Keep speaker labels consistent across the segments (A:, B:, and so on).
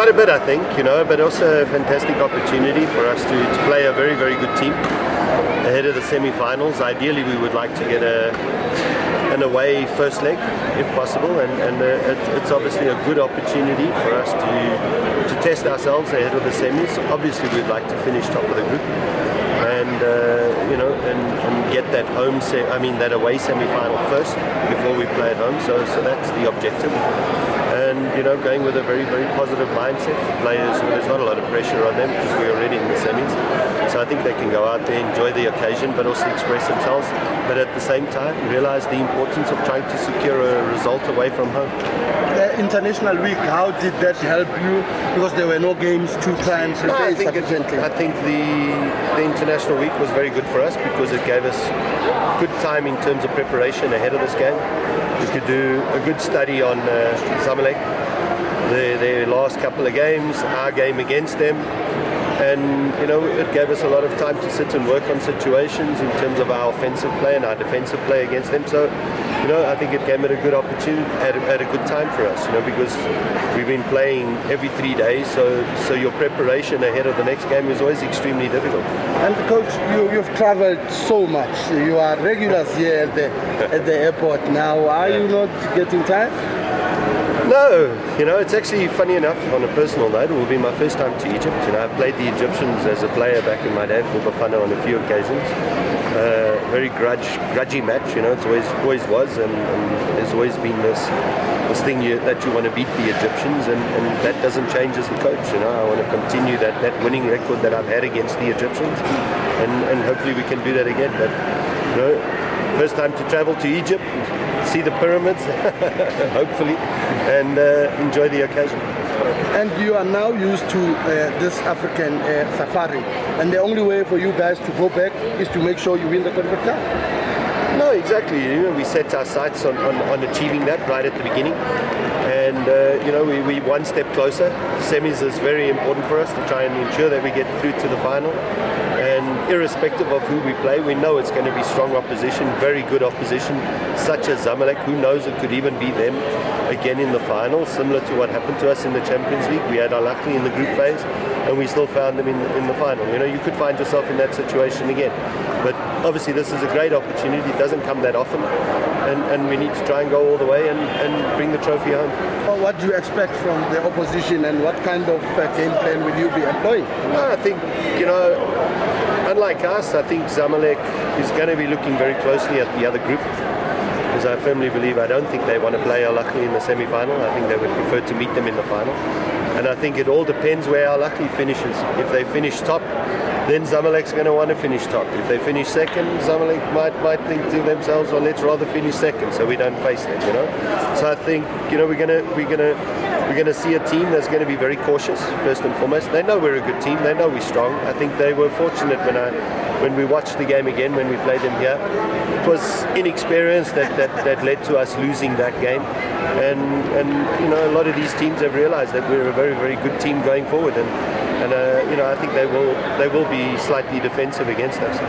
A: Quite a bit, I think, but also a fantastic opportunity for us to play a very, very good team ahead of the semi-finals. Ideally, we would like to get an away first leg, if possible, and it's obviously a good opportunity for us to test ourselves ahead of the semis. Obviously, we'd like to finish top of the group, and get that that away semi-final first before we play at home. So that's the objective. And going with a very, very positive mindset. Players, there's not a lot of pressure on them because we're already in the semis. So I think they can go out there, enjoy the occasion, but also express themselves. But at the same time, realize the importance of trying to secure a result away from home.
B: The international week, how did that help you? Because there were no games to try and prepare sufficiently.
A: I think the international week was very good for us because it gave us good time in terms of preparation ahead of this game. We could do a good study on Zamalek, their last couple of games, our game against them, and it gave us a lot of time to sit and work on situations in terms of our offensive play and our defensive play against them. So I think it came at a good opportunity, at a good time for us, because we've been playing every 3 days, so your preparation ahead of the next game is always extremely difficult.
B: And Coach, you've traveled so much. You are regulars here at the airport now. Are you not getting tired?
A: No, it's actually funny enough, on a personal note, it will be my first time to Egypt. I played the Egyptians as a player back in my day for Bafana on a few occasions. Very grudgy match, it's always was, and there's always been this thing that you want to beat the Egyptians, and that doesn't change as the coach. I want to continue that winning record that I've had against the Egyptians, and hopefully we can do that again. But first time to travel to Egypt, see the pyramids, hopefully, and enjoy the occasion.
B: And you are now used to this African safari, and the only way for you guys to go back is to make sure you win the Confed Cup.
A: No, exactly. We set our sights on achieving that right at the beginning, and we one step closer. Semis is very important for us to try and ensure that we get through to the final. And irrespective of who we play, we know it's going to be strong opposition, very good opposition, such as Zamalek. Who knows, it could even be them again in the final, similar to what happened to us in the Champions League. We had Ahly in the group phase, and we still found them in the final. You could find yourself in that situation again. But obviously this is a great opportunity. It doesn't come that often, and we need to try and go all the way and bring the trophy home.
B: Well, what do you expect from the opposition, and what kind of game plan will you be employing?
A: I think, unlike us, I think Zamalek is going to be looking very closely at the other group, because I firmly believe, I don't think they want to play Ahly in the semi-final. I think they would prefer to meet them in the final. And I think it all depends where Ahly finishes. If they finish top, then Zamalek's going to want to finish top. If they finish second, Zamalek might think to themselves, well, let's rather finish second so we don't face them, So I think, we're going to see a team that's going to be very cautious, first and foremost. They know we're a good team. They know we're strong. I think they were fortunate when we watched the game again, when we played them here. It was inexperience that led to us losing that game. And a lot of these teams have realized that we're a very, very good team going forward. And I think they will be slightly defensive against us.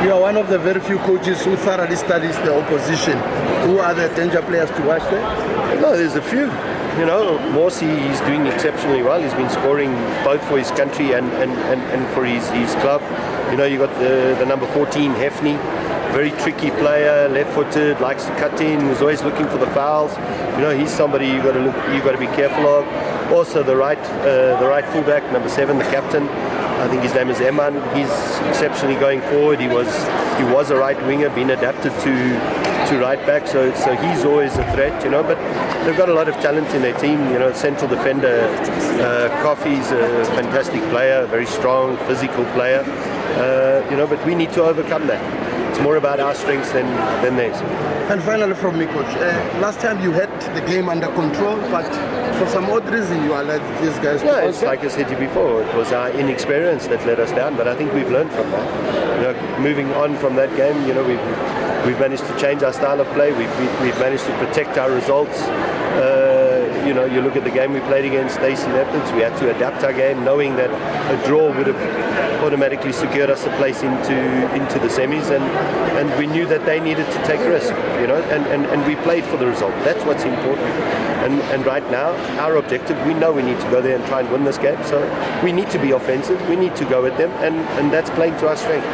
B: You are one of the very few coaches who thoroughly studies the opposition. Who are the danger players to watch there?
A: No, there's a few. Morsi, he's doing exceptionally well. He's been scoring both for his country and for his club. You got the number 14, Hefni, very tricky player, left-footed, likes to cut in, who's always looking for the fouls. He's somebody you got to be careful of. Also the right fullback, number 7, the captain. I think his name is Eman. He's exceptionally going forward. He was a right winger, been adapted to right back, so he's always a threat, but they've got a lot of talent in their team. Central defender Kofi's a fantastic player, very strong, physical player, but we need to overcome that. It's more about our strengths than theirs.
B: And finally from me, Coach, last time you had the game under control, but for some odd reason you allowed these guys to
A: Yeah, it's like I said to you before, it was our inexperience that let us down, but I think we've learned from that. Moving on from that game, we've managed to change our style of play. We've managed to protect our results. you know, you look at the game we played against Stacey Leopards, we had to adapt our game knowing that a draw would have automatically secured us a place into the semis, and we knew that they needed to take a risk, you know, and we played for the result. That's what's important. And right now, our objective, we know we need to go there and try and win this game, so we need to be offensive, we need to go at them, and that's playing to our strength.